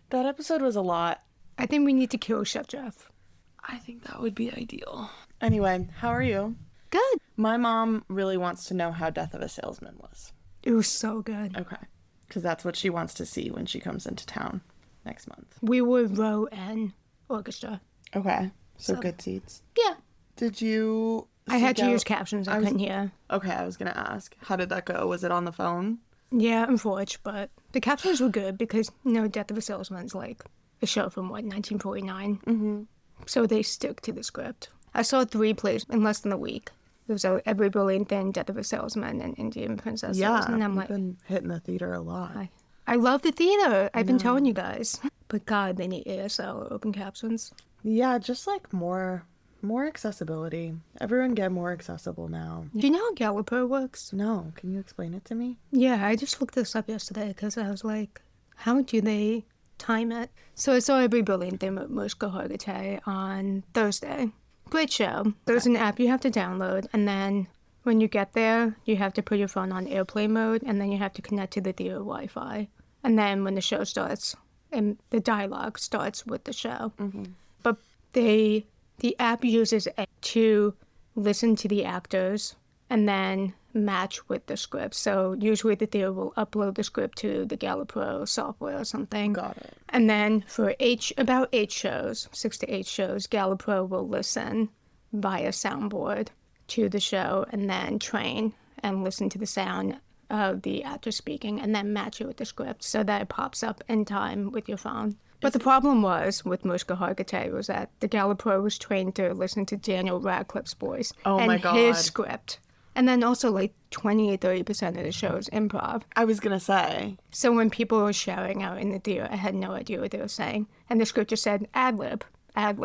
That episode was a lot. I think we need to kill Chef Jeff. I think that would be ideal. Anyway, how are you? Good. My mom really wants to know how Death of a Salesman was. It was so good. Okay. Because that's what she wants to see when she comes into town next month. We were row and orchestra. Okay. So good seats. Yeah. Did you... I had to use captions. I couldn't hear. Okay, I was going to ask. How did that go? Was it on the phone? Yeah, unfortunately, but the captions were good because, Death of a Salesman's like a show from, 1949? Mm-hmm. So they stick to the script. I saw 3 plays in less than a week. It was Every Brilliant Thing, Death of a Salesman, and Indian Princess. Yeah, and I'm like, been hitting the theater a lot. I love the theater. I've been telling you guys. But God, they need ASL or open captions. Yeah, just like more accessibility. Everyone get more accessible now. Do you know how Gallaudet works? No, can you explain it to me? Yeah, I just looked this up yesterday because I was like, how do they time it? So I saw Every Brilliant Thing with Mushka Hargitay on Thursday. Great show. There's an app you have to download, and then when you get there, you have to put your phone on airplane mode, and then you have to connect to the theater Wi-Fi. And then when the show starts, and the dialogue starts with the show. Mm-hmm. But the app uses it to listen to the actors and then match with the script. So usually the theater will upload the script to the Gallaudet software or something. Got it. And then for about 8 shows, 6 to 8 shows, Gallaudet will listen via soundboard to the show and then train and listen to the sound of the actor speaking and then match it with the script so that it pops up in time with your phone. But the problem was with Mushka Hargitay was that the Gallaudet was trained to listen to Daniel Radcliffe's voice and his script. And then also like 20 or 30% of the show is improv. I was going to say. So when people were shouting out in the theater, I had no idea what they were saying. And the script just said ad-lib. And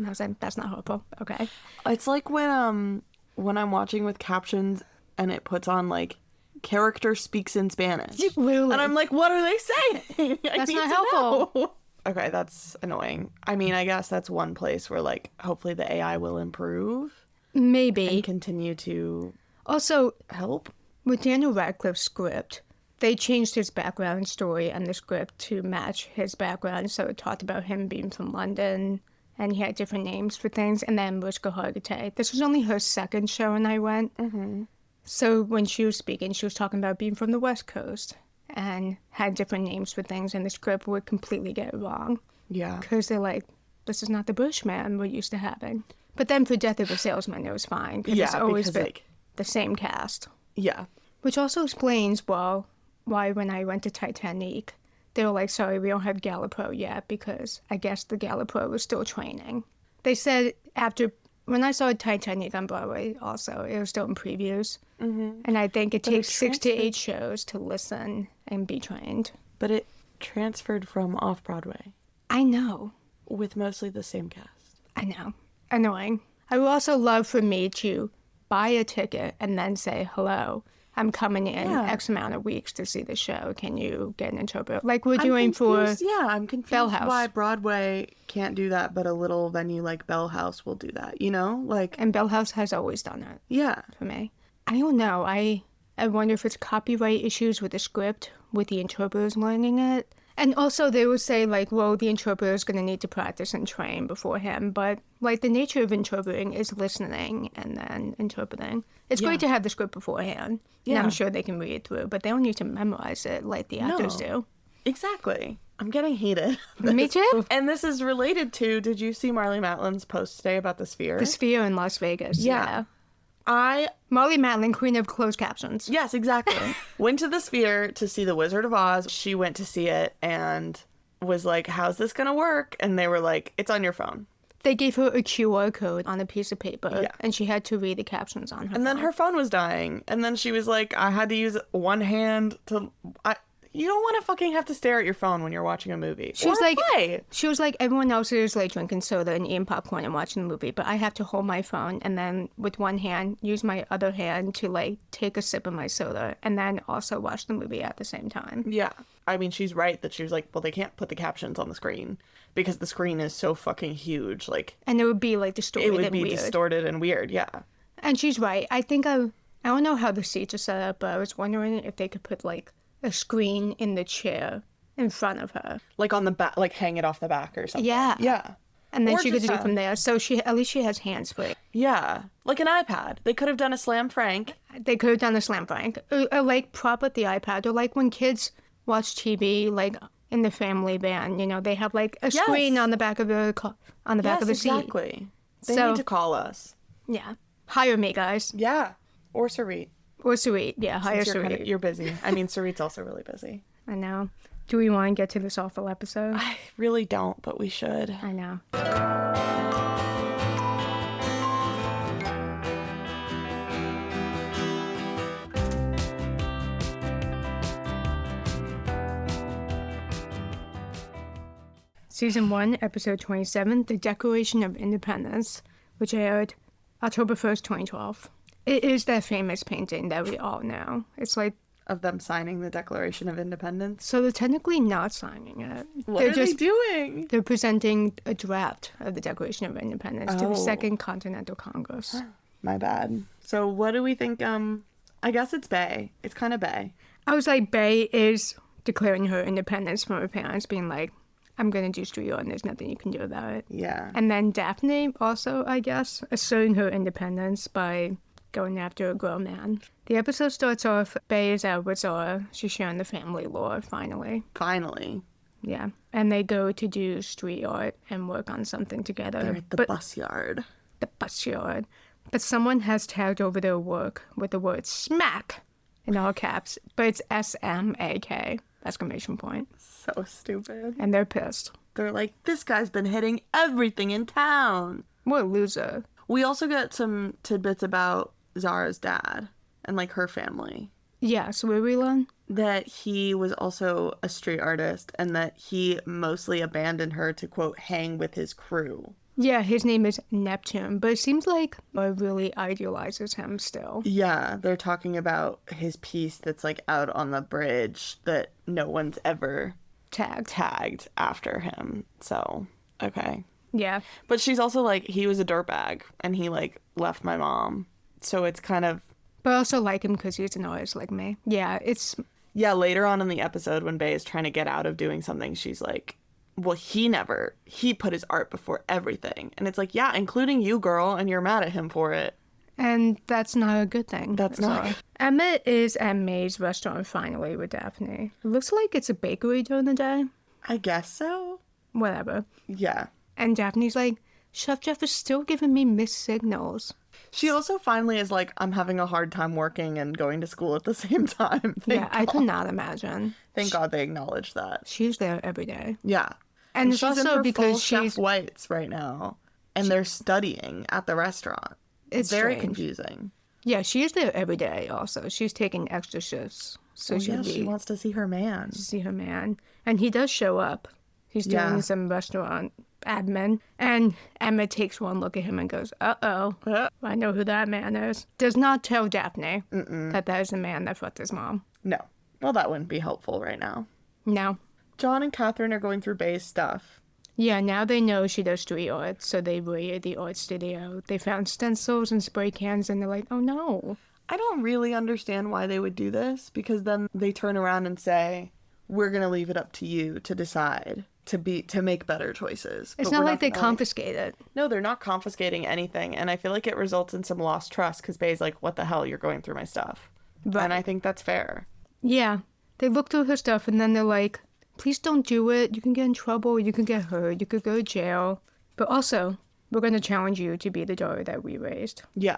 I was like, that's not helpful. Okay. It's like when I'm watching with captions and it puts on like, character speaks in Spanish. Really? And I'm like, what are they saying? That's not helpful. Okay, that's annoying. I mean, I guess that's one place where, like, hopefully the AI will improve. Maybe. And continue to also help. With Daniel Radcliffe's script, they changed his background story and the script to match his background. So it talked about him being from London, and he had different names for things. And then Mushka Hargitay. This was only her second show, and I went. Mm-hmm. So when she was speaking, she was talking about being from the West Coast and had different names for things, and the script would completely get it wrong. Yeah. Because they're like, this is not the Bushman we're used to having. But then for Death of a Salesman, it was fine. Because it's always been the same cast. Yeah. Which also explains, why when I went to Titanic, they were like, sorry, we don't have Gallaudet yet, because I guess the Gallaudet was still training. They said when I saw Titanic on Broadway also, it was still in previews. Mm-hmm. And I think it takes 6 to 8 shows to listen and be trained. But it transferred from off-Broadway. I know. With mostly the same cast. I know. Annoying. I would also love for me to buy a ticket and then say, hello, I'm coming in X amount of weeks to see the show. Can you get an interpreter? Like we're doing for I'm confused Bell House. Why Broadway can't do that, but a little venue like Bell House will do that, And Bell House has always done it. Yeah. For me. I don't know. I wonder if it's copyright issues with the script, with the interpreters learning it. And also they would say, like, well, the interpreter is going to need to practice and train beforehand. But, like, the nature of interpreting is listening and then interpreting. It's great to have the script beforehand. Yeah. And I'm sure they can read it through. But they don't need to memorize it like the actors do. Exactly. I'm getting heated. Me too. And this is related to, did you see Marlee Matlin's post today about the Sphere? The Sphere in Las Vegas. Yeah. Marlee Matlin, queen of closed captions. Yes, exactly. Went to the Sphere to see The Wizard of Oz. She went to see it and was like, how's this going to work? And they were like, it's on your phone. They gave her a QR code on a piece of paper, and she had to read the captions on her phone. And then her phone was dying. And then she was like, I had to use one hand to... You don't want to fucking have to stare at your phone when you're watching a movie. She was like, everyone else is like drinking soda and eating popcorn and watching the movie, but I have to hold my phone and then with one hand use my other hand to like take a sip of my soda and then also watch the movie at the same time. Yeah. I mean, she's right that she was like, well, they can't put the captions on the screen because the screen is so fucking huge. Like, and it would be like distorted and weird. It would be distorted and weird, yeah. And she's right. I think I don't know how the seats are set up, but I was wondering if they could put like a screen in the chair in front of her. Like on the back, like hang it off the back or something. Yeah. Yeah. And then Or she could just, do it from there. So at least she has hands-free. Yeah. Like an iPad. They could have done a Slam Frank. They could have done a slam frank. Or like prop with the iPad. Or like when kids watch TV, like in the family band, you know, they have like a screen on the back of the seat. Exactly. They need to call us. Yeah. Hire me, guys. Yeah. Or Sarit. Or Sarit. Yeah, hire Sarit. You're busy. I mean, Sarit's also really busy. I know. Do we want to get to this awful episode? I really don't, but we should. I know. Season 1, Episode 27, The Declaration of Independence, which aired October 1st, 2012. It is that famous painting that we all know. It's like... Of them signing the Declaration of Independence? So they're technically not signing it. What are they doing? They're presenting a draft of the Declaration of Independence to the Second Continental Congress. My bad. So what do we think? I guess it's Bae. It's kind of Bae. I was like, Bae is declaring her independence from her parents, being like, I'm going to do street art and there's nothing you can do about it. Yeah. And then Daphne also, I guess, asserting her independence by going after a grown man. The episode starts off, Bae is out with Zara. She's sharing the family lore, finally. Finally. Yeah. And they go to do street art and work on something together. They're at the bus yard. The bus yard. But someone has tagged over their work with the word smack in all caps. But it's S-M-A-K, exclamation point. So stupid. And they're pissed. They're like, this guy's been hitting everything in town. What a loser. We also get some tidbits about Zara's dad and like her family. Yeah, so where we learn? That he was also a street artist and that he mostly abandoned her to, quote, hang with his crew. Yeah, his name is Neptune, but it seems like it really idealizes him still. Yeah, they're talking about his piece that's like out on the bridge that no one's ever tagged after him. So, okay. Yeah. But she's also like, he was a dirtbag and he like left my mom. So it's kind of... But I also like him because he's an artist like me. Yeah, it's... Yeah, later on in the episode when Bae is trying to get out of doing something, she's like, well, he put his art before everything. And it's like, yeah, including you, girl, and you're mad at him for it. And that's not a good thing. That's not. Emmett is at May's restaurant finally with Daphne. It looks like it's a bakery during the day. I guess so. Whatever. Yeah. And Daphne's like, Chef Jeff is still giving me missed signals. She also finally is like, I'm having a hard time working and going to school at the same time. Yeah, I could not imagine. Thank God they acknowledged that. She's there every day. Yeah. And it's she's also in her because full she's... Chef Whites right now. And they're studying at the restaurant. It's very strange. confusing. Yeah, she's there every day also. She's taking extra shifts. So she wants to see her man. And he does show up. He's doing some restaurant admin. And Emma takes one look at him and goes, uh-oh, I know who that man is. Does not tell Daphne that is the man that fucked his mom. No. Well, that wouldn't be helpful right now. No. John and Catherine are going through Bae's stuff. Yeah, now they know she does street art, so they raided the art studio. They found stencils and spray cans, and they're like, oh no. I don't really understand why they would do this, because then they turn around and say, we're going to leave it up to you to decide, to make better choices. It's not like they confiscate it. No, they're not confiscating anything, and I feel like it results in some lost trust, because Bae's like, what the hell, you're going through my stuff. Right. And I think that's fair. Yeah. They look through her stuff, and then they're like, please don't do it. You can get in trouble. You can get hurt. You could go to jail. But also, we're going to challenge you to be the daughter that we raised. Yeah.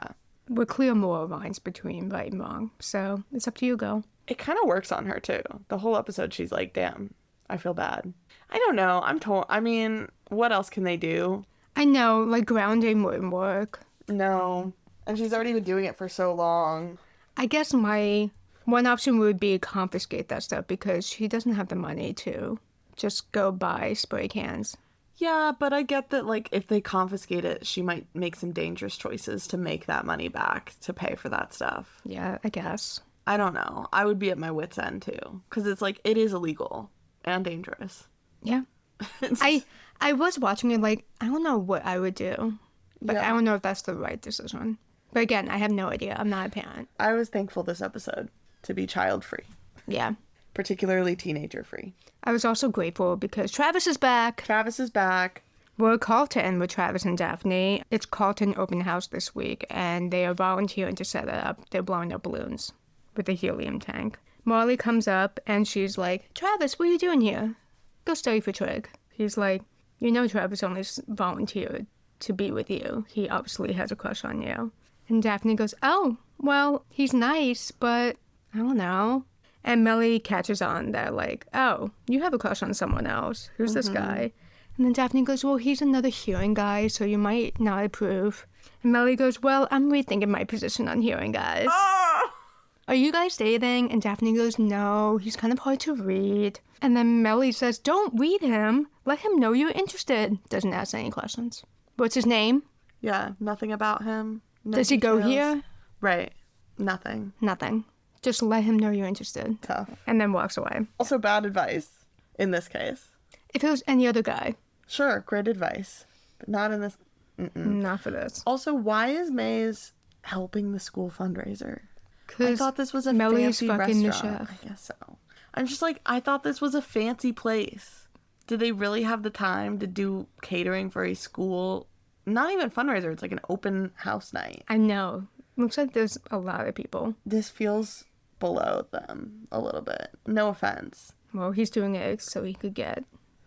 We're clear moral lines between right and wrong. So it's up to you, girl. It kind of works on her, too. The whole episode, she's like, damn, I feel bad. I don't know. I mean, what else can they do? I know. Like, grounding wouldn't work. No. And she's already been doing it for so long. I guess my... one option would be confiscate that stuff because she doesn't have the money to just go buy spray cans. Yeah, but I get that, like, if they confiscate it, she might make some dangerous choices to make that money back to pay for that stuff. Yeah, I guess. I don't know. I would be at my wit's end, too. Because it's, like, it is illegal and dangerous. Yeah. I was watching it, like, I don't know what I would do. But I don't know if that's the right decision. But again, I have no idea. I'm not a parent. I was thankful this episode to be child-free. Yeah. particularly teenager-free. I was also grateful because Travis is back. Travis is back. We're at Carlton with Travis and Daphne. It's Carlton open house this week, and they are volunteering to set it up. They're blowing up balloons with a helium tank. Marley comes up, and she's like, Travis, what are you doing here? Go study for trig. He's like, you know Travis only volunteered to be with you. He obviously has a crush on you. And Daphne goes, oh, well, he's nice, but I don't know. And Melly catches on that, like, oh, you have a crush on someone else. Who's this guy? And then Daphne goes, well, he's another hearing guy, so you might not approve. And Melly goes, well, I'm rethinking my position on hearing guys. Oh! Are you guys dating? And Daphne goes, no, he's kind of hard to read. And then Melly says, don't read him. Let him know you're interested. Doesn't ask any questions. What's his name? Yeah, nothing about him. No Does he go details. here? Right. Nothing. Nothing. Just let him know you're interested. Tough. And then walks away. Also bad advice in this case. If it was any other guy. Sure, great advice. But not in this. Not for this. Also, why is Maze helping the school fundraiser? I Because thought this was a Melly's fancy fucking the restaurant. chef. I guess so. I'm just like, I thought this was a fancy place. Did they really have the time to do catering for a school? Not even fundraiser. It's like an open house night. I know. Looks like there's a lot of people. This feels below them a little bit. No offense. Well, he's doing it so he could get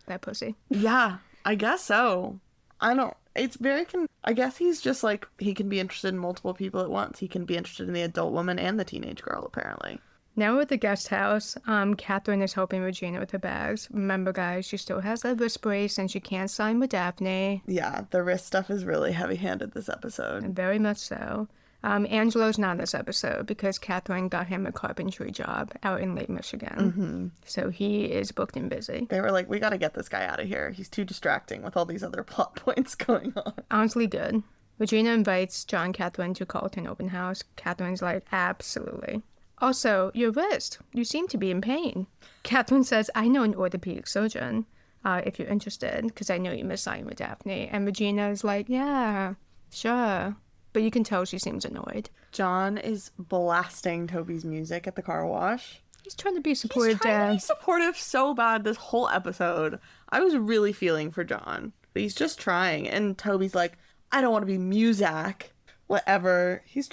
that pussy. Yeah, I guess so. I don't. It's very. I guess he's just like, he can be interested in multiple people at once. He can be interested in the adult woman and the teenage girl, apparently. Now we're at the guest house. Catherine is helping Regina with her bags. Remember, guys, she still has that wrist brace and she can't sign with Daphne. Yeah, the wrist stuff is really heavy-handed this episode. Very much so. Angelo's not in this episode because Catherine got him a carpentry job out in Lake Michigan. So he is booked and busy. They were like, we gotta get this guy out of here. He's too distracting with all these other plot points going on. Honestly good. Regina invites John Catherine to Carlton open house. Catherine's like, absolutely. Also, your wrist. You seem to be in pain. Catherine says, I know an orthopedic surgeon, if you're interested, because I know you miss signing with Daphne. And Regina's like, yeah, sure. But you can tell she seems annoyed. John is blasting Toby's music at the car wash. He's trying to be supportive. He's trying to be supportive so bad this whole episode. I was really feeling for John. But he's just trying. And Toby's like, I don't want to be Muzak. Whatever. He's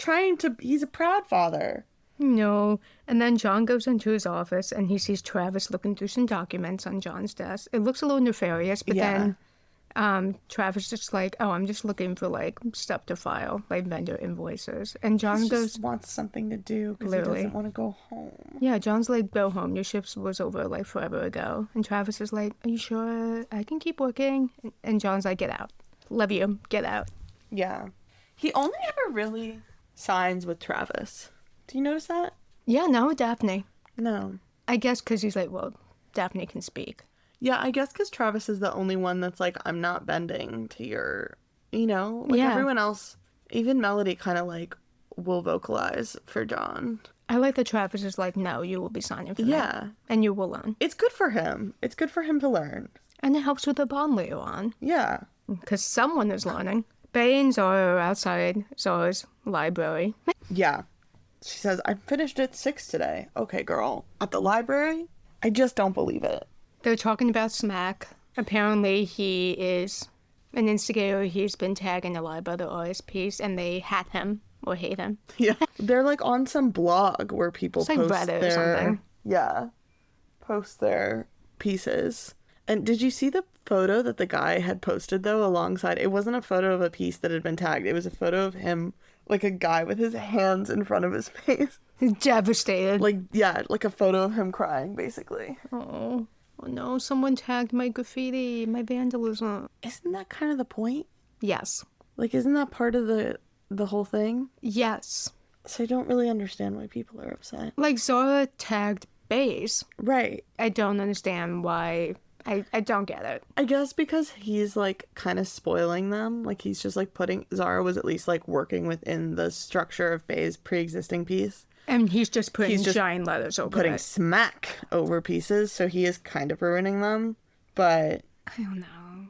a proud father. No. And then John goes into his office and he sees Travis looking through some documents on John's desk. It looks a little nefarious, but then Travis just like, oh, I'm just looking for like stuff to file, like vendor invoices. And John He goes, just wants something to do because he Literally. doesn't want to go home. yeah, John's like, go home. Your shift was over like forever ago. And Travis is like, are you sure I can keep working? And John's like, get out. Love you. Get out. Yeah. He only ever really signs with Travis. Do you notice that? Yeah, no, Daphne. No. I guess because he's like, well, Daphne can speak. Yeah, I guess because Travis is the only one that's like, I'm not bending to your, like Yeah. everyone else, even Melody kind of like will vocalize for John. I like that Travis is like, no, you will be signing for Yeah. that. And you will learn. It's good for him. It's good for him to learn. And it helps with the bond later on. Yeah. Because someone is learning. Bay and Zara are outside Zara's library. Yeah. She says, I finished at 6 today. Okay, girl. At the library? I just don't believe it. They're talking about Smack. Apparently he is an instigator. He's been tagging a lot of other artists' piece, and they hat him or hate him. Yeah. They're like on some blog where people It's like post Reddit or their... something. Yeah. Post their pieces. And did you see the photo that the guy had posted, though, alongside? It wasn't a photo of a piece that had been tagged. It was a photo of him, like a guy with his hands in front of his face. He's devastated. Like, yeah, like a photo of him crying, basically. Oh no, someone tagged my graffiti, my vandalism. Isn't that kind of the point? Yes. Like, isn't that part of the whole thing? Yes. So I don't really understand why people are upset. Like, Zara tagged Baze. Right. I don't understand why. I don't get it. I guess because he's, like, kind of spoiling them. Like, he's just, like, Zara was at least, like, working within the structure of Bae's pre-existing piece. And he's just putting giant letters over Putting it. Smack over pieces, so he is kind of ruining them. But I don't know.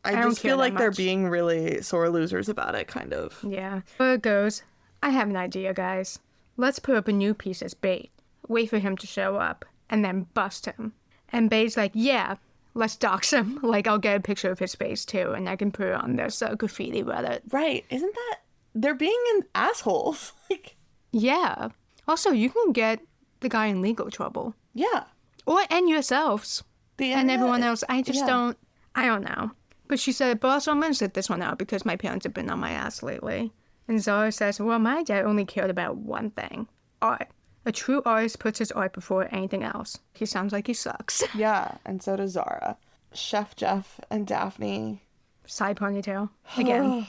I don't just care feel that like they're much. being really sore losers about it, kind of. Yeah. But it goes, I have an idea, guys. Let's put up a new piece as bait. Wait for him to show up. and then bust him. And Bay's like, yeah, let's dox him. Like, I'll get a picture of his face, too, and I can put it on this graffiti Reddit. Right. Isn't that... They're being assholes. Like... Yeah. Also, you can get the guy in legal trouble. Yeah. And yourselves. And everyone else. I just don't know. But she said, but also I'm going to sit this one out because my parents have been on my ass lately. And Zara says, well, my dad only cared about one thing. Art. A true artist puts his art before anything else. He sounds like he sucks. Yeah, and so does Zara. Chef Jeff and Daphne. Side ponytail. Again.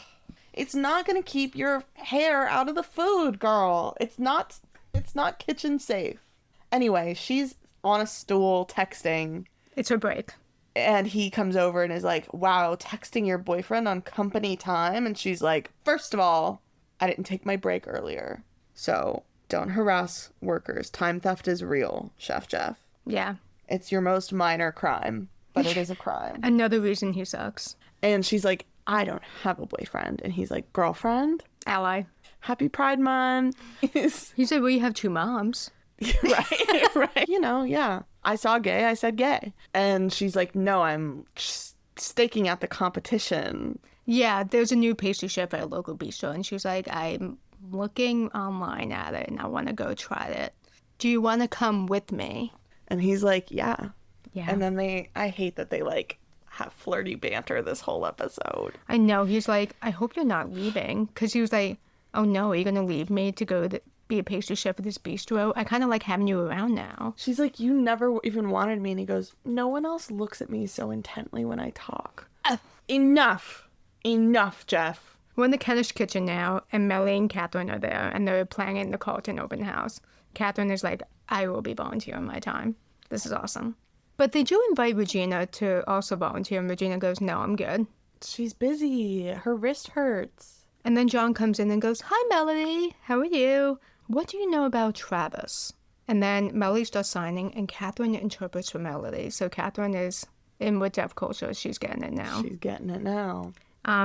It's not going to keep your hair out of the food, girl. It's not kitchen safe. Anyway, she's on a stool texting. It's her break. And he comes over and is like, wow, texting your boyfriend on company time? And she's like, first of all, I didn't take my break earlier. So don't harass workers. Time theft is real, Chef Jeff. Yeah. It's your most minor crime, but it is a crime. Another reason he sucks. And she's like, I don't have a boyfriend. And he's like, girlfriend? Ally. Happy Pride Month. He said, well, you have two moms. Right. You know, yeah. I saw gay, I said gay. And she's like, no, I'm staking out the competition. Yeah, there's a new pastry chef at a local bistro. And she was like, I'm looking online at it and I want to go try it. Do you want to come with me? And he's like, yeah. Yeah. And then I hate that they like have flirty banter this whole episode. I know. He's like, I hope you're not leaving. Because he was like, oh no, are you going to leave me to go be a pastry chef at this bistro? I kind of like having you around now. She's like, you never even wanted me. And he goes, no one else looks at me so intently when I talk. Enough, Jeff. We're in the Kentish kitchen now, and Melly and Catherine are there, and they're planning the Carlton open house. Catherine is like, I will be volunteering my time. This is awesome. But they do invite Regina to also volunteer, and Regina goes, no, I'm good. She's busy. Her wrist hurts. And then John comes in and goes, hi, Melody. How are you? What do you know about Travis? And then Melody starts signing, and Catherine interprets for Melody. So Catherine is in with deaf culture. She's getting it now.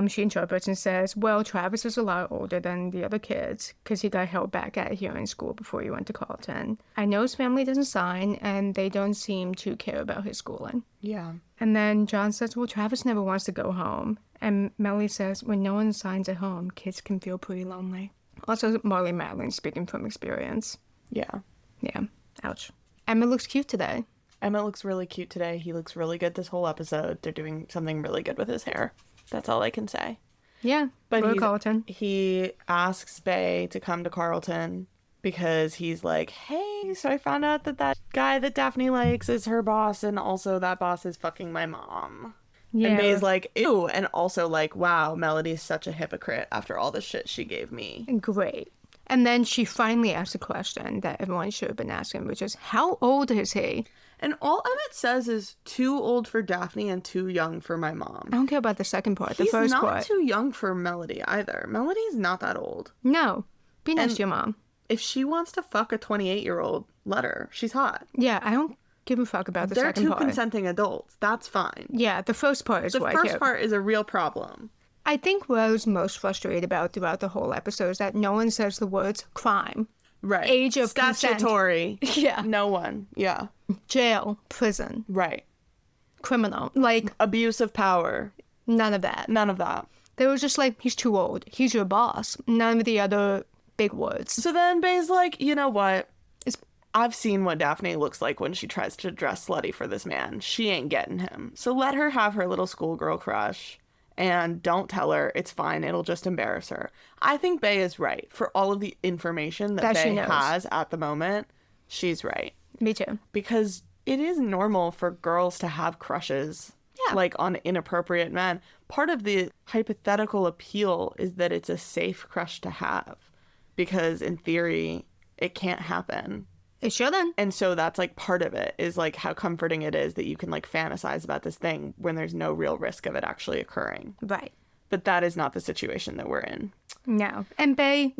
She interprets and says, well, Travis is a lot older than the other kids because he got held back at hearing school before he went to Carlton. I know his family doesn't sign, and they don't seem to care about his schooling. Yeah. And then John says, well, Travis never wants to go home. And Melly says, when no one signs at home, kids can feel pretty lonely. Also, Marley Madeline speaking from experience. Yeah. Yeah. Ouch. Emma looks cute today. Emma looks really cute today. He looks really good this whole episode. They're doing something really good with his hair. That's all I can say. Yeah. But Carlton. He asks Bay to come to Carlton because he's like, hey, so I found out that guy that Daphne likes is her boss, and also that boss is fucking my mom. Yeah. And Bay's like, ew. And also like, wow, Melody's such a hypocrite after all the shit she gave me. Great. And then she finally asks a question that everyone should have been asking, which is, how old is he? And all Emmett says is too old for Daphne and too young for my mom. I don't care about the second part. The He's first part. He's not too young for Melody either. Melody's not that old. No. Be nice to your mom. If she wants to fuck a 28-year-old, let her. She's hot. Yeah, I don't give a fuck about the second part. They're two consenting adults. That's fine. Yeah, the first part is what I care. The first part is a real problem. I think what I was most frustrated about throughout the whole episode is that no one says the words crime. Right. Age of statutory. Consent. Yeah. No one. Yeah. Jail. Prison. Right. Criminal. Like. Abuse of power. None of that. None of that. They were just like, he's too old. He's your boss. None of the other big words. So then Bay's like, you know what? I've seen what Daphne looks like when she tries to dress slutty for this man. She ain't getting him. So let her have her little schoolgirl crush. And don't tell her. It's fine. It'll just embarrass her. I think Bay is right. For all of the information that Bay has at the moment, she's right. Me too. Because it is normal for girls to have crushes. Yeah. Like on inappropriate men. Part of the hypothetical appeal is that it's a safe crush to have. Because in theory, it can't happen. It shouldn't. And so that's like part of it is like how comforting it is that you can like fantasize about this thing when there's no real risk of it actually occurring. Right. But that is not the situation that we're in. No. And Bay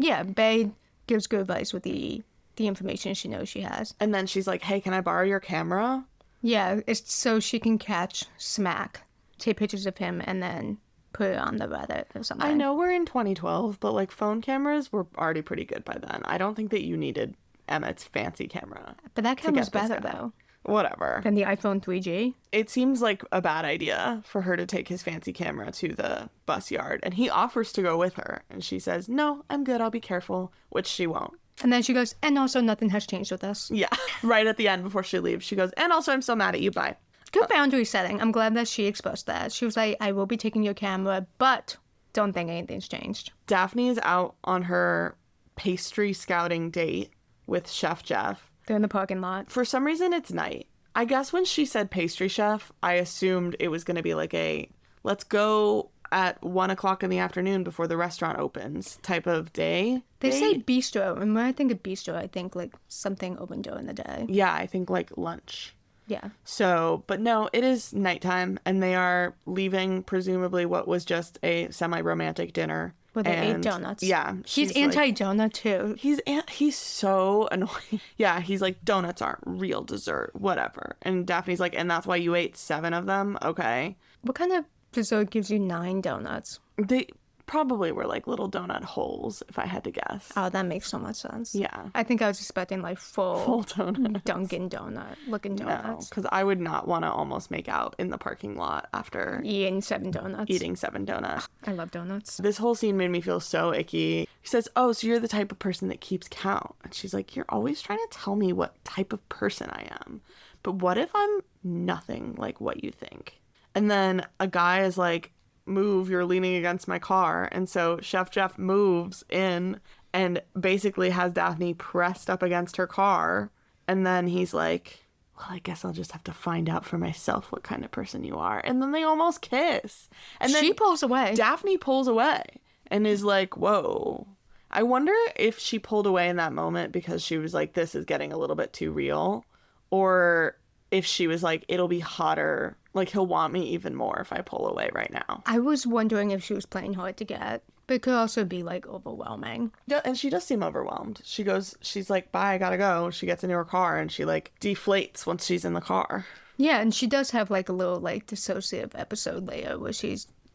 gives good advice with the information she knows she has. And then she's like, hey, can I borrow your camera? Yeah, it's so she can catch Smack, take pictures of him, and then put it on the Reddit or something. I know we're in 2012, but like phone cameras were already pretty good by then. I don't think that you needed Emmett's fancy camera. But that camera's better though. Whatever. Than the iPhone 3G. It seems like a bad idea for her to take his fancy camera to the bus yard, and he offers to go with her, and she says, no, I'm good, I'll be careful, which she won't. And then she goes, and also nothing has changed with us. Yeah, right at the end before she leaves, she goes, and also I'm still mad at you, bye. Good boundary setting. I'm glad that she expressed that. She was like, I will be taking your camera, but don't think anything's changed. Daphne is out on her pastry scouting date with Chef Jeff. They're in the parking lot. For some reason, it's night. I guess when she said pastry chef, I assumed it was going to be like a, let's go at 1 o'clock in the afternoon before the restaurant opens type of day. They say bistro, and when I think of bistro, I think like something open during the day. Yeah, I think like lunch. Yeah. So, but no, it is nighttime, and they are leaving presumably what was just a semi-romantic dinner. Where they ate donuts. Yeah. He's anti-donut, too. He's so annoying. Yeah, he's like, donuts aren't real dessert, whatever. And Daphne's like, and that's why you ate 7 of them? Okay. What kind of dessert gives you 9 donuts? They probably were like little donut holes, if I had to guess. Oh, that makes so much sense. Yeah. I think I was expecting like full donuts. Dunkin' Donut looking donuts. No, because I would not want to almost make out in the parking lot after eating 7 donuts. Eating 7 donuts. I love donuts. This whole scene made me feel so icky. He says, oh, so you're the type of person that keeps count. And she's like, you're always trying to tell me what type of person I am. But what if I'm nothing like what you think? And then a guy is like, move, you're leaning against my car. And so Chef Jeff moves in and basically has Daphne pressed up against her car. And then he's like, well, I guess I'll just have to find out for myself what kind of person you are. And then they almost kiss. And then she pulls away. Daphne pulls away and is like, whoa. I wonder if she pulled away in that moment because she was like, this is getting a little bit too real. Or if she was like, it'll be hotter. Like, he'll want me even more if I pull away right now. I was wondering if she was playing hard to get, but it could also be, like, overwhelming. Yeah, and she does seem overwhelmed. She's like, bye, I gotta go. She gets into her car, and she, like, deflates once she's in the car. Yeah, and she does have, like, a little, like, dissociative episode later where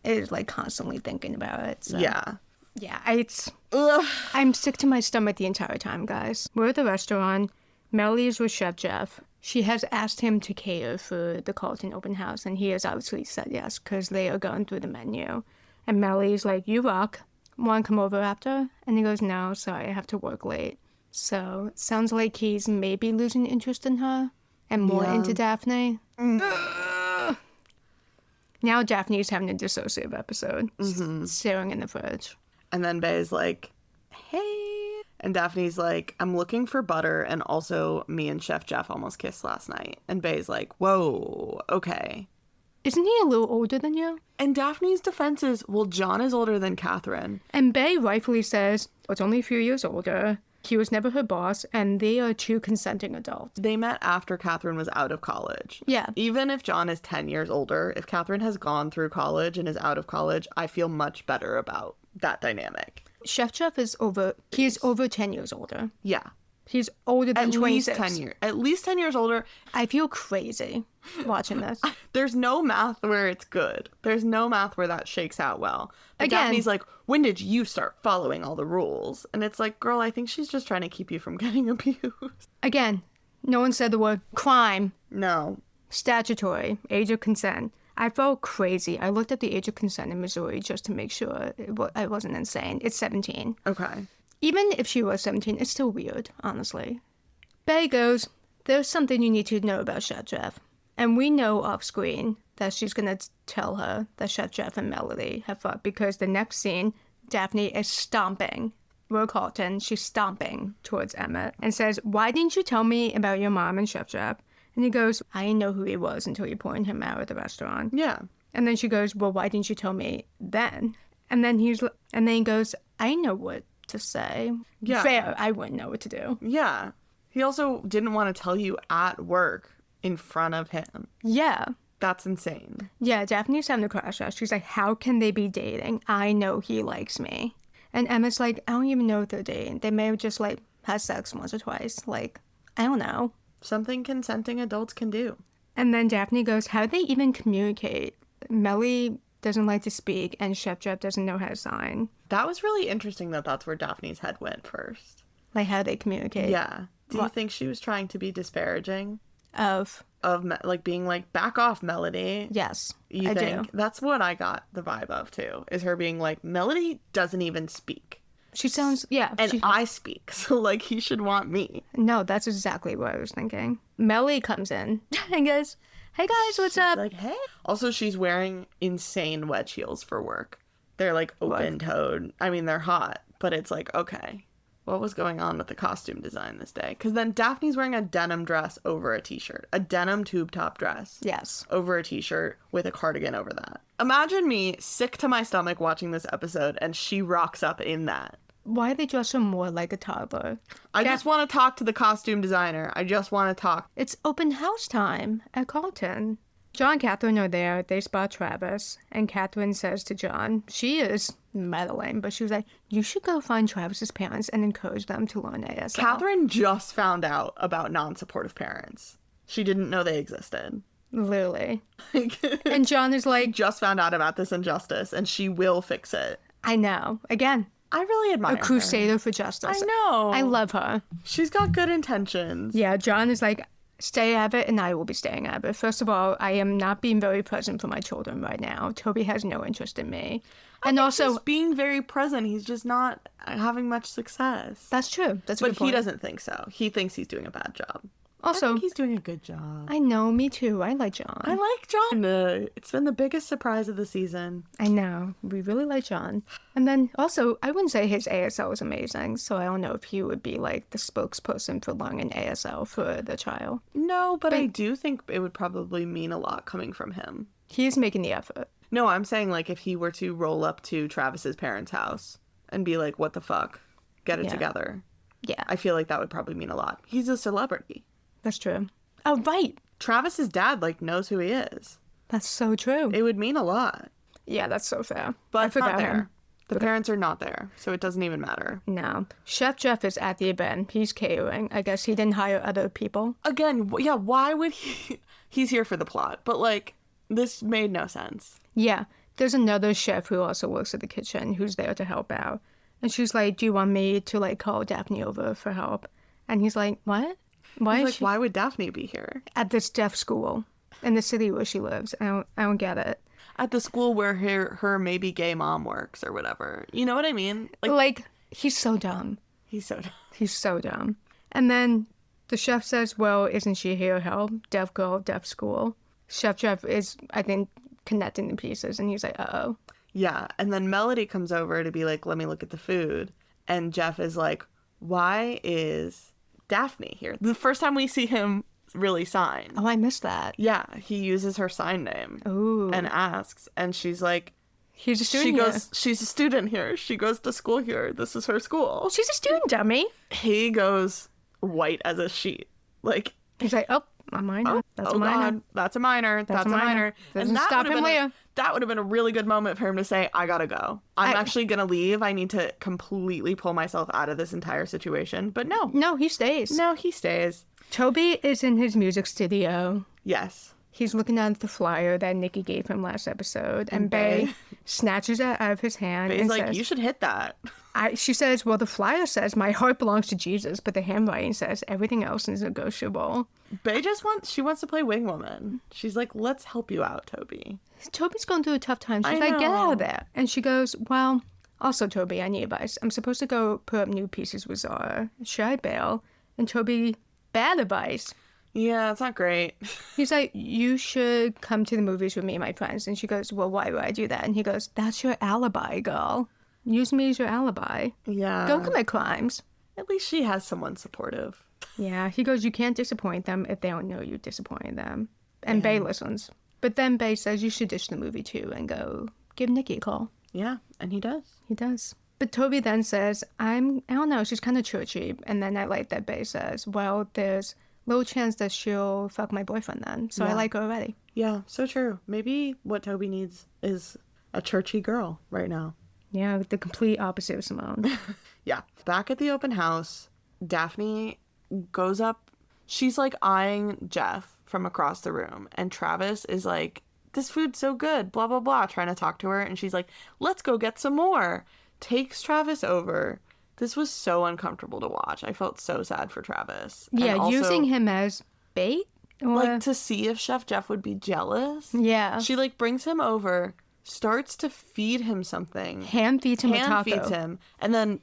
is, like, constantly thinking about it. So. Yeah. Yeah, I'm sick to my stomach the entire time, guys. We're at the restaurant. Melody is with Chef Jeff. She has asked him to cater for the Carlton open house, and he has obviously said yes, because they are going through the menu. And Melly's like, you rock. Want to come over after? And he goes, no, sorry, I have to work late. So it sounds like he's maybe losing interest in her and more into Daphne. Now Daphne's having a dissociative episode, staring in the fridge. And then Bae's like, hey. And Daphne's like, I'm looking for butter, and also me and Chef Jeff almost kissed last night. And Bae's like, whoa, okay. Isn't he a little older than you? And Daphne's defense is, well, John is older than Catherine. And Bae rightfully says, it's only a few years older. He was never her boss, and they are 2 consenting adults. They met after Catherine was out of college. Yeah. Even if John is 10 years older, if Catherine has gone through college and is out of college, I feel much better about that dynamic. Chef Jeff is over 10 years older. Yeah. He's older than 26. At least 10 years older. I feel crazy watching this. There's no math where it's good. There's no math where that shakes out well. But Again, Daphne's like, when did you start following all the rules? And it's like, girl, I think she's just trying to keep you from getting abused. Again, no one said the word crime. No. Statutory, age of consent. I felt crazy. I looked at the age of consent in Missouri just to make sure I wasn't insane. It's 17. Okay. Even if she was 17, it's still weird, honestly. Bae goes, there's something you need to know about Chef Jeff. And we know off screen that she's going to tell her that Chef Jeff and Melody have fought, because the next scene, Daphne is stomping. We're Carlton. She's stomping towards Emmett and says, why didn't you tell me about your mom and Chef Jeff? And he goes, I didn't know who he was until you pointed him out at the restaurant. Yeah. And then she goes, well, why didn't you tell me then? And then he goes, I know what to say. Yeah. Fair, I wouldn't know what to do. Yeah. He also didn't want to tell you at work in front of him. Yeah. That's insane. Yeah, Daphne's having a crash out. She's like, how can they be dating? I know he likes me. And Emma's like, I don't even know if they're dating. They may have just, like, had sex once or twice. Like, I don't know. Something consenting adults can do. And then Daphne goes, how do they even communicate? Melly doesn't like to speak, and Chef Jeff doesn't know how to sign. That was really interesting that that's where Daphne's head went first. Like, how they communicate. Yeah. Do you think she was trying to be disparaging? Of like being like, back off, Melody. yes, You I think? do. That's what I got the vibe of too, is her being like, Melody doesn't even speak. She sounds And I speak, so like he should want me. No, that's exactly what I was thinking. Melly comes in and goes, "Hey guys, what's up?" Like, hey. Also, she's wearing insane wedge heels for work. They're like open-toed. I mean, they're hot, but it's like, okay, what was going on with the costume design this day? Because then Daphne's wearing a denim dress over a t-shirt, a denim tube top dress. Yes. Over a t-shirt with a cardigan over that. Imagine me sick to my stomach watching this episode and she rocks up in that. Why they dress her more like a toddler? I just want to talk to the costume designer. I just want to talk. It's open house time at Carlton. John and Catherine are there. They spot Travis. And Catherine says to John, she is meddling, but she was like, you should go find Travis's parents and encourage them to learn ASL. Catherine just found out about non-supportive parents. She didn't know they existed. Literally. And John is like, just found out about this injustice and she will fix it. I know. Again, I really admire a crusader for justice. I know. I love her. She's got good intentions. Yeah, John is like, stay at it and I will be staying at it. First of all, I am not being very present for my children right now. Toby has no interest in me. And also, he's being very present. He's just not having much success. That's true. That's a good But point. he doesn't think so. He thinks he's doing a bad job. Also, I think he's doing a good job. I know, me too. I like John. I like John. It's been the biggest surprise of the season. I know. We really like John. And then also, I wouldn't say his ASL is amazing, so I don't know if he would be like the spokesperson for learning ASL for the child. No, but I do think it would probably mean a lot coming from him. He is making the effort. No, I'm saying like if he were to roll up to Travis's parents' house and be like, what the fuck? Get it together. Yeah. I feel like that would probably mean a lot. He's a celebrity. That's true. Oh, right. Travis's dad, like, knows who he is. That's so true. It would mean a lot. Yeah, that's so fair. But I forgot not there. him. The parents are not there, so it doesn't even matter. No. Chef Jeff is at the event. He's catering. I guess he didn't hire other people. Again, yeah, why would he... He's here for the plot, but, like, this made no sense. Yeah. There's another chef who also works at the kitchen who's there to help out. And she's like, do you want me to, like, call Daphne over for help? And he's like, what? Why would Daphne be here? At this deaf school in the city where she lives. I don't get it. At the school where her maybe gay mom works or whatever. You know what I mean? Like he's so dumb. He's so dumb. He's so dumb. And then the chef says, well, isn't she here to help? Deaf girl, deaf school. Chef Jeff is, I think, connecting the pieces. And he's like, uh-oh. Yeah. And then Melody comes over to be like, let me look at the food. And Jeff is like, why is Daphne here? The first time we see him really sign. Oh, I missed that. Yeah, he uses her sign name. Ooh. And asks, and she's like, he's a student she's a student here. She goes to school here. This is her school. She's a student, dummy. He goes white as a sheet. Like, he's like, oh, a minor. That's a minor. God, that's a minor. That's a minor. Doesn't stop him later. That would have been a really good moment for him to say, I gotta go. I'm actually gonna leave. I need to completely pull myself out of this entire situation. But no. No, he stays. No, he stays. Toby is in his music studio. Yes. He's looking at the flyer that Nikki gave him last episode, and Bae snatches it out of his hand Bae's and like, says, you should hit that. She says, well, the flyer says, my heart belongs to Jesus, but the handwriting says everything else is negotiable. Bae she wants to play wing woman. She's like, let's help you out, Toby. Toby's going through a tough time. She's like, get out of there. And she goes, well, also, Toby, I need advice. I'm supposed to go put up new pieces with Zara. Should I bail? And Toby, bad advice. Yeah, it's not great. He's like, you should come to the movies with me and my friends. And she goes, well, why would I do that? And he goes, that's your alibi, girl. Use me as your alibi. Yeah. Don't commit crimes. At least she has someone supportive. Yeah. He goes, you can't disappoint them if they don't know you disappointed them. And Bae listens. But then Bae says, you should ditch the movie too and go give Nikki a call. Yeah, and he does. He does. But Toby then says, I don't know, she's kind of churchy. And then I like that Bae says, well, there's low chance that she'll fuck my boyfriend then. So I like her already. Yeah, so true. Maybe what Toby needs is a churchy girl right now. Yeah, the complete opposite of Simone. Yeah. Back at the open house, Daphne goes up. She's like eyeing Jeff from across the room. And Travis is like, this food's so good, blah, blah, blah, trying to talk to her. And she's like, let's go get some more. Takes Travis over. This was so uncomfortable to watch. I felt so sad for Travis. Yeah, and also, using him as bait? like, to see if Chef Jeff would be jealous. Yeah. She, like, brings him over, starts to feed him something. Hand feeds him a taco. Hand feeds him, and then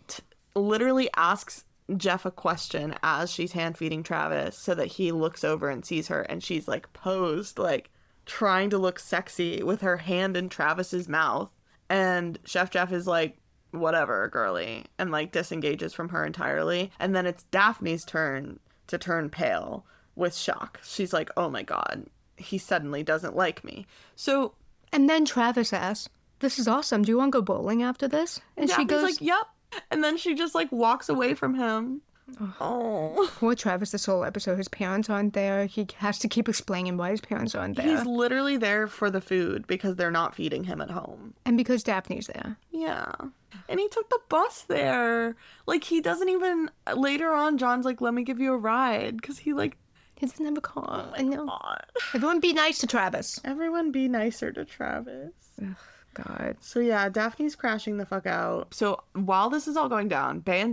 literally asks Jeff a question as she's hand feeding Travis so that he looks over and sees her, and she's, like, posed, like, trying to look sexy with her hand in Travis's mouth. And Chef Jeff is like, whatever, girly, and, like, disengages from her entirely. And then it's Daphne's turn to turn pale with shock. She's like, oh my god, he suddenly doesn't like me. So... And then Travis asks, this is awesome, do you want to go bowling after this? And Daphne's she goes... like, yep. And then she just, like, walks away from him. Oh. Poor Travis this whole episode. His parents aren't there. He has to keep explaining why his parents aren't there. He's literally there for the food because they're not feeding him at home. And because Daphne's there. Yeah. And he took the bus there. Like, he doesn't even... Later on, John's like, let me give you a ride. Because he, like... He doesn't have a car. I know. God. Everyone be nice to Travis. Everyone be nicer to Travis. Ugh, God. So yeah, Daphne's crashing the fuck out. So while this is all going down, Bay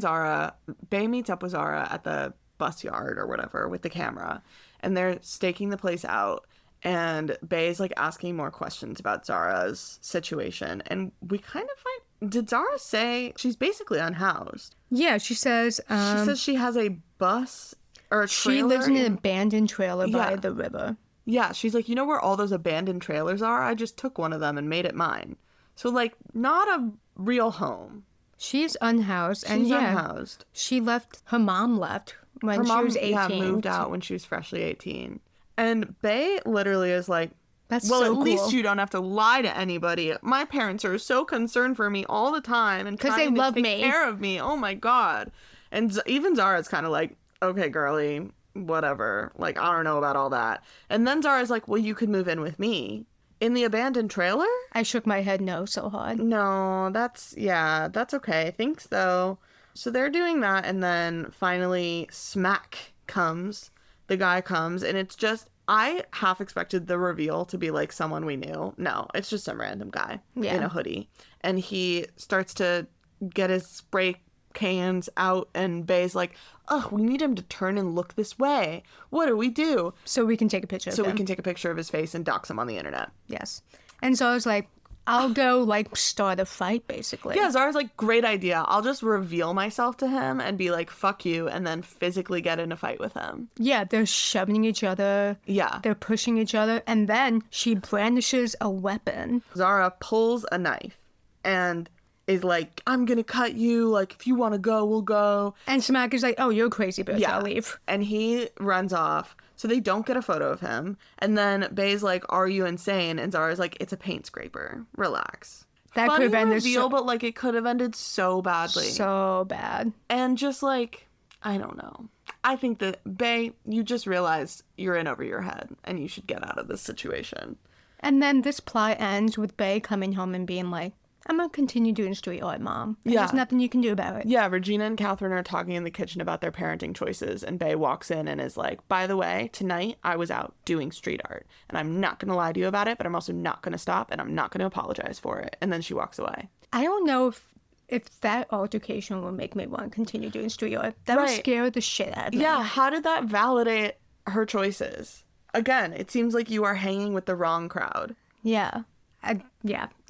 meets up with Zara at the bus yard or whatever with the camera. And they're staking the place out. And Bay's like asking more questions about Zara's situation. And we kind of find... Did Zara say she's basically unhoused? Yeah, she says... she says she has a bus or a trailer. She lives in an abandoned trailer by the river. Yeah, she's like, you know where all those abandoned trailers are? I just took one of them and made it mine. So, like, not a real home. She's unhoused. She's unhoused. She left... Her mom left when she was 18. Yeah, moved out when she was freshly 18. And Bay literally is like, That's well, so at cool. least you don't have to lie to anybody. My parents are so concerned for me all the time and because they love take me, care of me. Oh my god! And even Zara's kind of like, okay, girly, whatever. Like, I don't know about all that. And then Zara's like, well, you could move in with me in the abandoned trailer. I shook my head no so hard. No, that's okay. Thanks though. So they're doing that, and then finally, smack comes. The guy comes, and it's just, I half expected the reveal to be like someone we knew. No, it's just some random guy in a hoodie. And he starts to get his spray cans out, and Bay's like, oh, we need him to turn and look this way. What do we do? So we can take a picture of him. So we can take a picture of his face and dox him on the internet. Yes. And so I was like, I'll go, like, start a fight, basically. Yeah, Zara's like, great idea. I'll just reveal myself to him and be like, fuck you, and then physically get in a fight with him. Yeah, they're shoving each other. Yeah. They're pushing each other. And then she brandishes a weapon. Zara pulls a knife and is like, I'm gonna cut you. Like, if you want to go, we'll go. And Smack is like, oh, you're crazy, bitch. Yeah. I'll leave. And he runs off. So they don't get a photo of him. And then Bay's like, are you insane? And Zara's like, it's a paint scraper. Relax. That Funny could have ended reveal, but like it could have ended so badly. So bad. And just like, I don't know. I think that, Bay, you just realized you're in over your head and you should get out of this situation. And then this plot ends with Bay coming home and being like, I'm going to continue doing street art, Mom. And there's nothing you can do about it. Yeah, Regina and Catherine are talking in the kitchen about their parenting choices, and Bay walks in and is like, by the way, tonight I was out doing street art, and I'm not going to lie to you about it, but I'm also not going to stop, and I'm not going to apologize for it. And then she walks away. I don't know if that altercation will make me want to continue doing street art. That would scare the shit out of me. Yeah, how did that validate her choices? Again, it seems like you are hanging with the wrong crowd. Yeah. Don't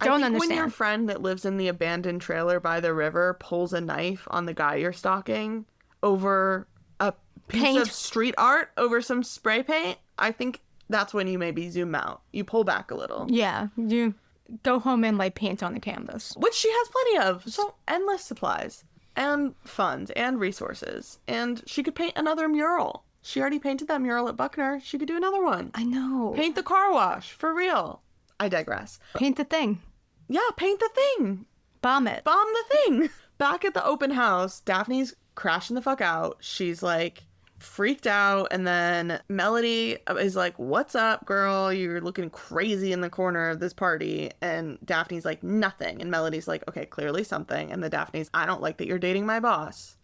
I think understand. when your friend that lives in the abandoned trailer by the river pulls a knife on the guy you're stalking over a piece of street art, over some spray paint, I think that's when you maybe zoom out. You pull back a little. Yeah, you go home and like paint on the canvas. Which she has plenty of. So endless supplies and funds and resources. And she could paint another mural. She already painted that mural at Buckner. She could do another one. I know. Paint the car wash, for real. I digress. Paint the thing. Yeah, paint the thing. Bomb it. Bomb the thing. Back at the open house, Daphne's crashing the fuck out. She's like freaked out. And then Melody is like, what's up, girl? You're looking crazy in the corner of this party. And Daphne's like, nothing. And Melody's like, okay, clearly something. And the Daphne's, I don't like that you're dating my boss.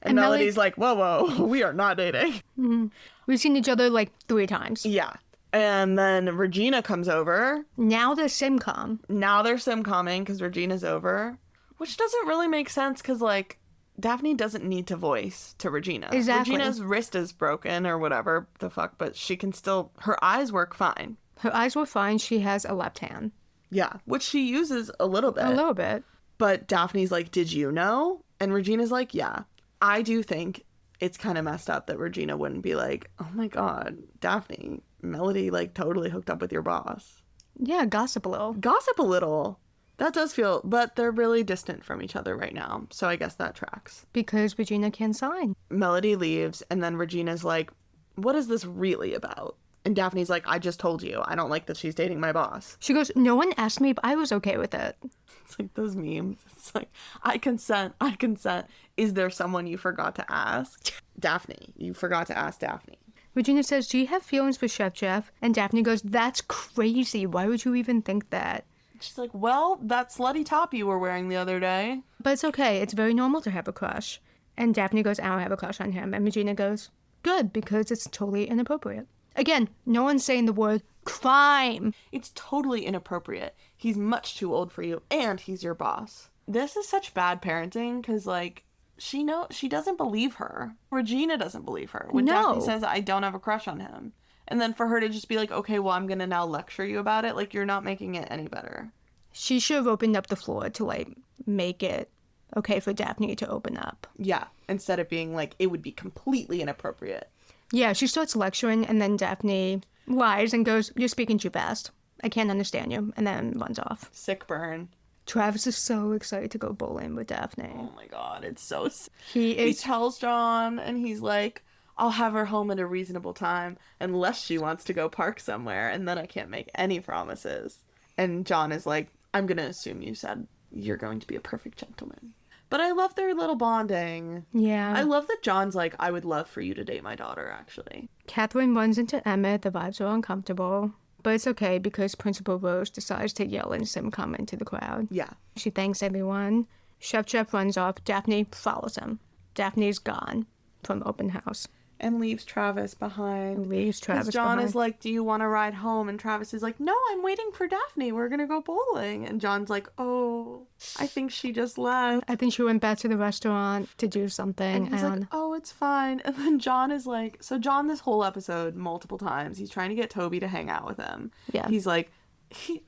And Melody's like, whoa, we are not dating. Mm-hmm. We've seen each other like 3 times. Yeah. And then Regina comes over. Now they're simcom. Now they're simcomming because Regina's over. Which doesn't really make sense because, like, Daphne doesn't need to voice to Regina. Exactly. Regina's wrist is broken or whatever the fuck, but she can still, her eyes work fine. Her eyes were fine. She has a left hand. Yeah, which she uses a little bit. A little bit. But Daphne's like, did you know? And Regina's like, yeah. I do think it's kind of messed up that Regina wouldn't be like, oh my God, Daphne, Melody like totally hooked up with your boss. Yeah, gossip a little. Gossip a little. That does feel, but they're really distant from each other right now. So I guess that tracks. Because Regina can sign. Melody leaves, and then Regina's like, what is this really about? And Daphne's like, I just told you. I don't like that she's dating my boss. She goes, no one asked me, but I was okay with it. It's like those memes. It's like, I consent. I consent. Is there someone you forgot to ask? Daphne. You forgot to ask Daphne. Regina says, do you have feelings for Chef Jeff? And Daphne goes, that's crazy. Why would you even think that? She's like, well, that slutty top you were wearing the other day. But it's okay. It's very normal to have a crush. And Daphne goes, I don't have a crush on him. And Regina goes, good, because it's totally inappropriate. Again, no one's saying the word crime. It's totally inappropriate. He's much too old for you, and he's your boss. This is such bad parenting, because, like, she doesn't believe her. Regina doesn't believe her. When Daphne says, I don't have a crush on him. And then for her to just be like, okay, well, I'm going to now lecture you about it. Like, you're not making it any better. She should have opened up the floor to, like, make it okay for Daphne to open up. Yeah, instead of being like, it would be completely inappropriate. Yeah, she starts lecturing, and then Daphne lies and goes, you're speaking too fast. I can't understand you, and then runs off. Sick burn. Travis is so excited to go bowling with Daphne. Oh my God, it's so sick. He tells John, and he's like, I'll have her home at a reasonable time unless she wants to go park somewhere, and then I can't make any promises. And John is like, I'm going to assume you said you're going to be a perfect gentleman. But I love their little bonding. Yeah. I love that John's like, I would love for you to date my daughter, actually. Catherine runs into Emmett. The vibes are uncomfortable. But it's okay because Principal Rose decides to yell and Sim come into the crowd. Yeah. She thanks everyone. Chef Jeff runs off. Daphne follows him. Daphne's gone from open house. And leaves Travis behind. Because John is like, do you want to ride home? And Travis is like, no, I'm waiting for Daphne. We're going to go bowling. And John's like, oh, I think she just left. I think she went back to the restaurant to do something. And he's like, oh, it's fine. And then John is like, so John this whole episode, multiple times, he's trying to get Toby to hang out with him. Yeah. He's like, he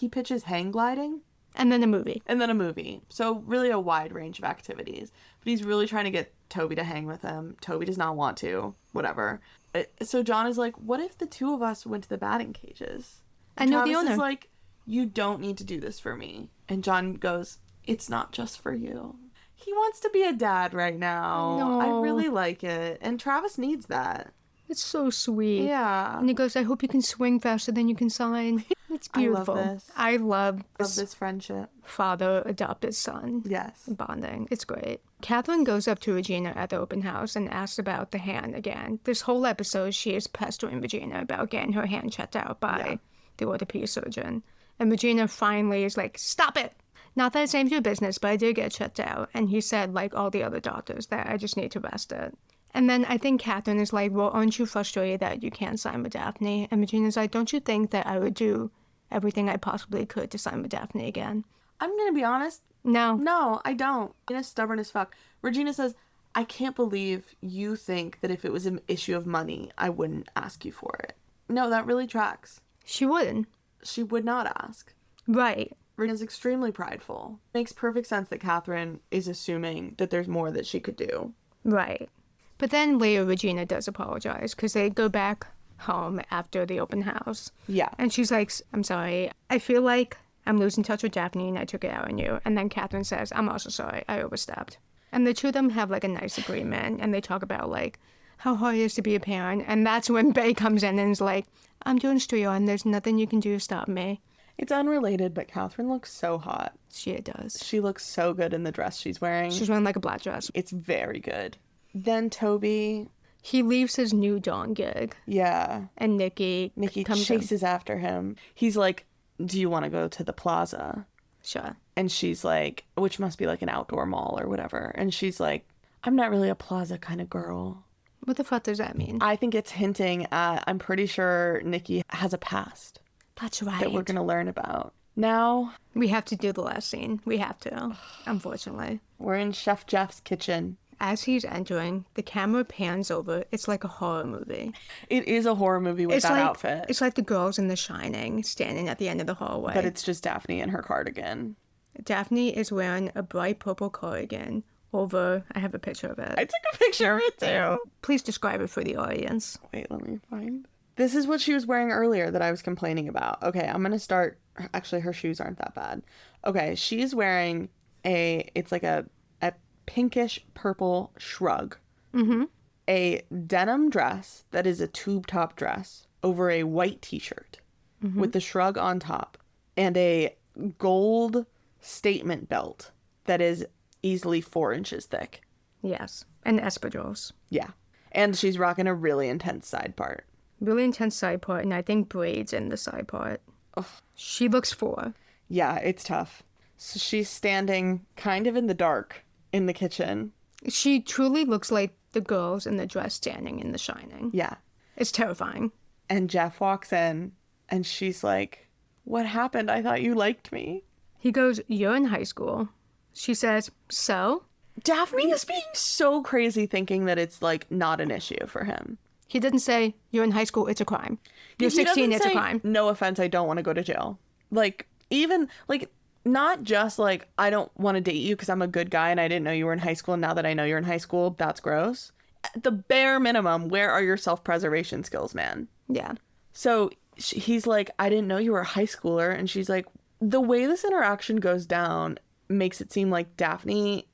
pitches hang gliding. And then a movie. So really a wide range of activities. But he's really trying to get Toby to hang with him. Toby does not want to. Whatever. So John is like, what if the two of us went to the batting cages? And I know Travis the owner. is like, you don't need to do this for me. And John goes, it's not just for you. He wants to be a dad right now. No. I really like it. And Travis needs that. It's so sweet. Yeah. And he goes, I hope you can swing faster than you can sign. It's beautiful. I love this friendship. Father-adopted son. Yes. Bonding. It's great. Catherine goes up to Regina at the open house and asks about the hand again. This whole episode, she is pestering Regina about getting her hand checked out by the orthopedic surgeon. And Regina finally is like, stop it! Not that it's any of your business, but I did get checked out. And he said, like all the other doctors, that I just need to rest it. And then I think Catherine is like, well, aren't you frustrated that you can't sign with Daphne? And Regina's like, don't you think that I would do everything I possibly could to sign with Daphne again? I'm going to be honest. No, I don't. Regina's stubborn as fuck. Regina says, I can't believe you think that if it was an issue of money, I wouldn't ask you for it. No, that really tracks. She wouldn't. She would not ask. Right. Regina's extremely prideful. Makes perfect sense that Catherine is assuming that there's more that she could do. Right. But then later, Regina does apologize because they go back home after the open house. Yeah. And she's like, I'm sorry. I feel like I'm losing touch with Daphne and I took it out on you. And then Catherine says, I'm also sorry. I overstepped. And the two of them have like a nice agreement. And they talk about like how hard it is to be a parent. And that's when Bay comes in and is like, I'm doing studio and there's nothing you can do to stop me. It's unrelated, but Catherine looks so hot. She does. She looks so good in the dress she's wearing. She's wearing like a black dress. It's very good. Then Toby... He leaves his new Dawn gig. Yeah. And Nikki chases after him. He's like, do you want to go to the plaza? Sure. And she's like, which must be like an outdoor mall or whatever. And she's like, I'm not really a plaza kind of girl. What the fuck does that mean? I think it's hinting at, I'm pretty sure Nikki has a past. That's right. That we're going to learn about. Now We have to do the last scene. We have to, unfortunately. we're in Chef Jeff's kitchen. As he's entering, the camera pans over. It's like a horror movie. It is a horror movie with that outfit. It's like the girls in The Shining standing at the end of the hallway. But it's just Daphne in her cardigan. Daphne is wearing a bright purple cardigan over... I have a picture of it. I took a picture of it too. Please describe it for the audience. Wait, let me find. This is what she was wearing earlier that I was complaining about. Okay, I'm going to start. Actually, her shoes aren't that bad. Okay, she's wearing it's like a pinkish purple shrug. Mm-hmm. A denim dress that is a tube top dress over a white t-shirt with the shrug on top, and a gold statement belt that is easily 4 inches thick. Yes, and espadrilles. Yeah. And she's rocking a really intense side part. Really intense side part, and I think braids in the side part. Ugh. She looks 4. Yeah, it's tough. So she's standing kind of in the dark in the kitchen. She truly looks like the girls in the dress standing in The Shining. Yeah. It's terrifying. And Jeff walks in, and she's like, "What happened? I thought you liked me." He goes, "You're in high school." She says, "So?" Daphne is being so crazy thinking that it's, like, not an issue for him. He didn't say, "You're in high school, it's a crime. You're He 16, doesn't it's a say, crime." "No offense, I don't want to go to jail." Like, even, like, not just, like, "I don't want to date you because I'm a good guy and I didn't know you were in high school, and now that I know you're in high school, that's gross." At the bare minimum, where are your self-preservation skills, man? Yeah. So he's like, "I didn't know you were a high schooler." And she's like, the way this interaction goes down makes it seem like Daphne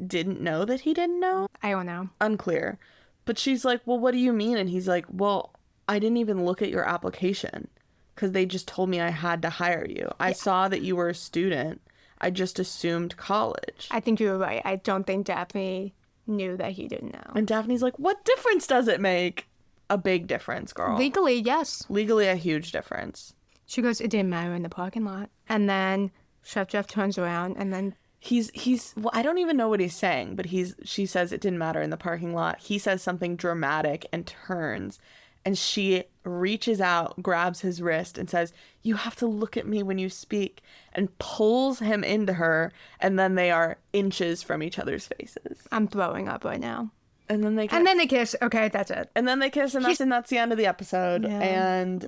didn't know that he didn't know. I don't know. Unclear. But she's like, "Well, what do you mean?" And he's like, "Well, I didn't even look at your application because they just told me I had to hire you. I saw that you were a student. I just assumed college." I think you were right. I don't think Daphne knew that he didn't know. And Daphne's like, "What difference does it make?" A big difference, girl. Legally, yes. Legally, a huge difference. She goes, "It didn't matter in the parking lot." And then Chef Jeff turns around and then... He's well, I don't even know what he's saying, but she says it didn't matter in the parking lot. He says something dramatic and turns, and she reaches out, grabs his wrist and says, "You have to look at me when you speak," and pulls him into her, and then they are inches from each other's faces. I'm throwing up right now. And then they kiss. And then they kiss. Okay, that's it. And then they kiss, and that's the end of the episode. Yeah. And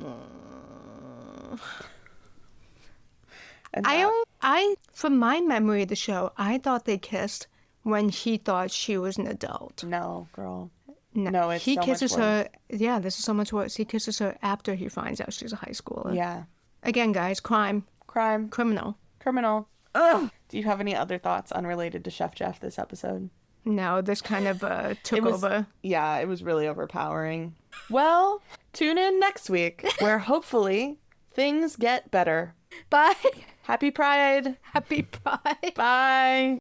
from my memory of the show, I thought they kissed when he thought she was an adult. No, girl. No, No, it's he so much kisses worse. her. Yeah, this is so much worse. He kisses her after he finds out she's a high schooler. Yeah. Again, guys, crime, Crime. criminal. Criminal. Ugh. Do you have any other thoughts unrelated to Chef Jeff this episode? No, this kind of took over. Yeah, it was really overpowering. Well, tune in next week where hopefully things get better. Bye. Happy Pride. Happy Pride. Bye.